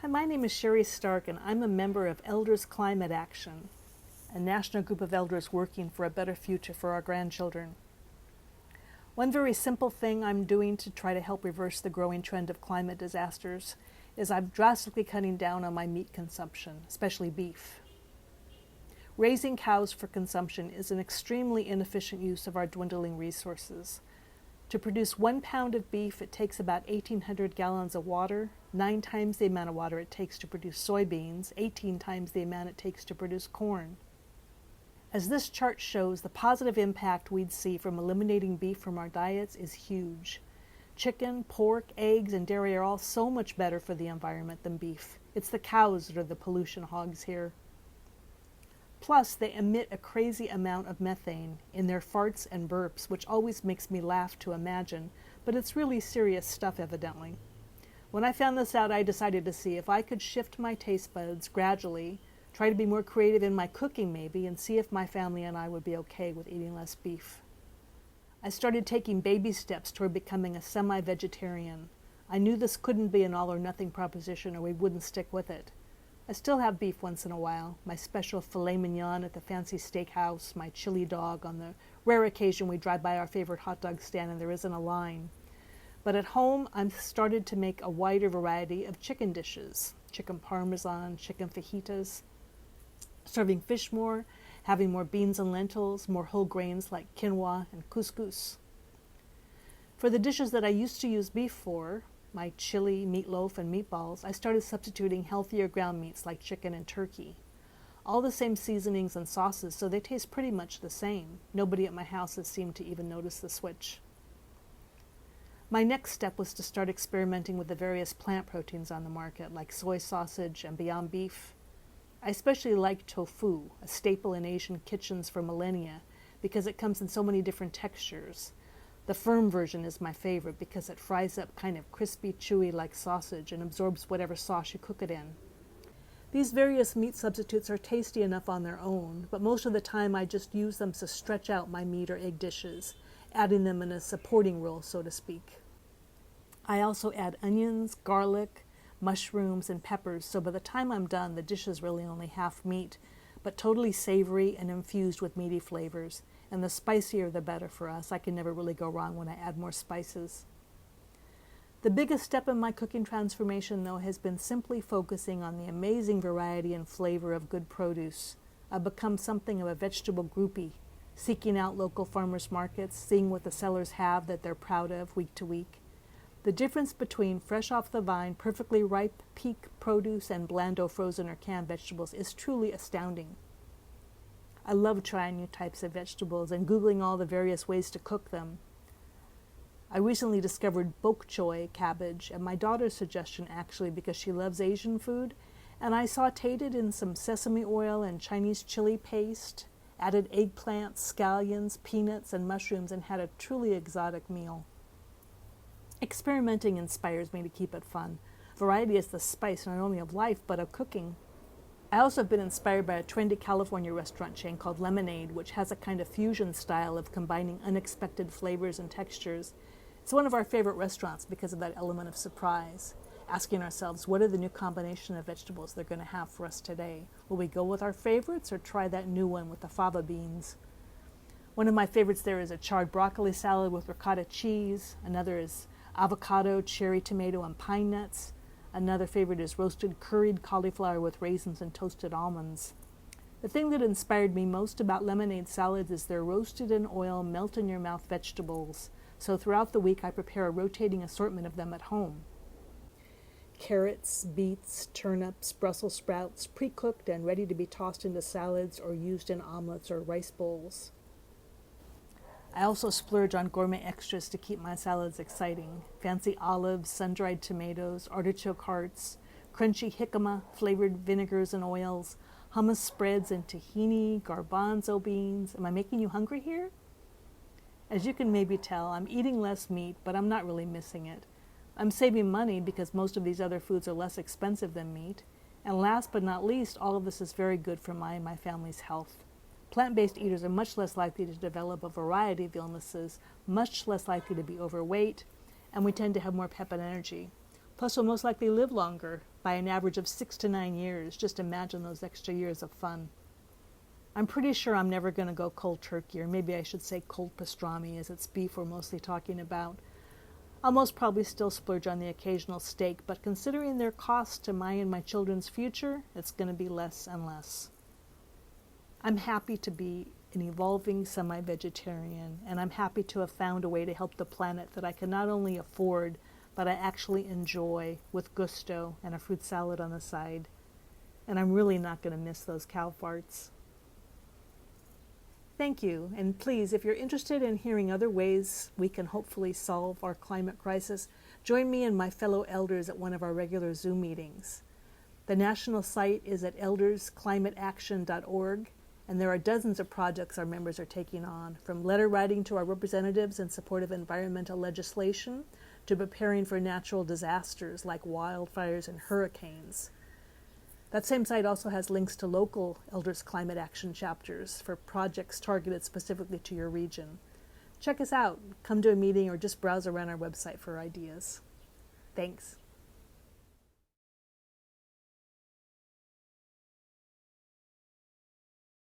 My name is Sherry Stark, and I'm a member of Elders Climate Action, a national group of elders working for a better future for our grandchildren. One very simple thing I'm doing to try to help reverse the growing trend of climate disasters is I'm drastically cutting down on my meat consumption, especially beef. Raising cows for consumption is an extremely inefficient use of our dwindling resources. To produce 1 pound of beef, it takes about 1,800 gallons of water, 9 times the amount of water it takes to produce soybeans, 18 times the amount it takes to produce corn. As this chart shows, the positive impact we'd see from eliminating beef from our diets is huge. Chicken, pork, eggs, and dairy are all so much better for the environment than beef. It's the cows that are the pollution hogs here. Plus, they emit a crazy amount of methane in their farts and burps, which always makes me laugh to imagine, but it's really serious stuff evidently. When I found this out, I decided to see if I could shift my taste buds gradually, try to be more creative in my cooking maybe, and see if my family and I would be okay with eating less beef. I started taking baby steps toward becoming a semi-vegetarian. I knew this couldn't be an all-or-nothing proposition or we wouldn't stick with it. I still have beef once in a while, my special filet mignon at the fancy steakhouse, my chili dog on the rare occasion we drive by our favorite hot dog stand and there isn't a line. But at home, I've started to make a wider variety of chicken dishes, chicken parmesan, chicken fajitas, serving fish more, having more beans and lentils, more whole grains like quinoa and couscous. For the dishes that I used to use beef for, my chili, meatloaf, and meatballs, I started substituting healthier ground meats like chicken and turkey. All the same seasonings and sauces, so they taste pretty much the same. Nobody at my house has seemed to even notice the switch. My next step was to start experimenting with the various plant proteins on the market, like soy sausage and Beyond Beef. I especially like tofu, a staple in Asian kitchens for millennia, because it comes in so many different textures. The firm version is my favorite because it fries up kind of crispy, chewy like sausage and absorbs whatever sauce you cook it in. These various meat substitutes are tasty enough on their own, but most of the time I just use them to stretch out my meat or egg dishes, adding them in a supporting role, so to speak. I also add onions, garlic, mushrooms, and peppers, so by the time I'm done, the dish is really only half meat, but totally savory and infused with meaty flavors. And the spicier the better for us. I can never really go wrong when I add more spices. The biggest step in my cooking transformation, though, has been simply focusing on the amazing variety and flavor of good produce. I've become something of a vegetable groupie, seeking out local farmers markets, seeing what the sellers have that they're proud of week to week. The difference between fresh off the vine, perfectly ripe peak produce and blando frozen or canned vegetables is truly astounding. I love trying new types of vegetables and Googling all the various ways to cook them. I recently discovered bok choy cabbage at my daughter's suggestion actually because she loves Asian food, and I sauteed it in some sesame oil and Chinese chili paste, added eggplants, scallions, peanuts, and mushrooms, and had a truly exotic meal. Experimenting inspires me to keep it fun. Variety is the spice not only of life but of cooking. I also have been inspired by a trendy California restaurant chain called Lemonade, which has a kind of fusion style of combining unexpected flavors and textures. It's one of our favorite restaurants because of that element of surprise, asking ourselves, what are the new combination of vegetables they're going to have for us today? Will we go with our favorites or try that new one with the fava beans? One of my favorites there is a charred broccoli salad with ricotta cheese. Another is avocado, cherry tomato, and pine nuts. Another favorite is roasted curried cauliflower with raisins and toasted almonds. The thing that inspired me most about lemonade salads is their roasted in oil, melt-in-your-mouth vegetables. So throughout the week I prepare a rotating assortment of them at home. Carrots, beets, turnips, Brussels sprouts, pre-cooked and ready to be tossed into salads or used in omelets or rice bowls. I also splurge on gourmet extras to keep my salads exciting. Fancy olives, sun-dried tomatoes, artichoke hearts, crunchy jicama, flavored vinegars and oils, hummus spreads and tahini, garbanzo beans. Am I making you hungry here? As you can maybe tell, I'm eating less meat, but I'm not really missing it. I'm saving money because most of these other foods are less expensive than meat. And last but not least, all of this is very good for my and my family's health. Plant-based eaters are much less likely to develop a variety of illnesses, much less likely to be overweight, and we tend to have more pep and energy. Plus, we'll most likely live longer by an average of 6 to 9 years. Just imagine those extra years of fun. I'm pretty sure I'm never going to go cold turkey, or maybe I should say cold pastrami, as it's beef we're mostly talking about. I'll most probably still splurge on the occasional steak, but considering their cost to my and my children's future, it's going to be less and less. I'm happy to be an evolving semi-vegetarian, and I'm happy to have found a way to help the planet that I can not only afford, but I actually enjoy with gusto and a fruit salad on the side. And I'm really not going to miss those cow farts. Thank you, and please, if you're interested in hearing other ways we can hopefully solve our climate crisis, join me and my fellow elders at one of our regular Zoom meetings. The national site is at eldersclimateaction.org, and there are dozens of projects our members are taking on, from letter writing to our representatives in support of environmental legislation to preparing for natural disasters like wildfires and hurricanes. That same site also has links to local Elders Climate Action chapters for projects targeted specifically to your region. Check us out, come to a meeting, or just browse around our website for ideas. Thanks.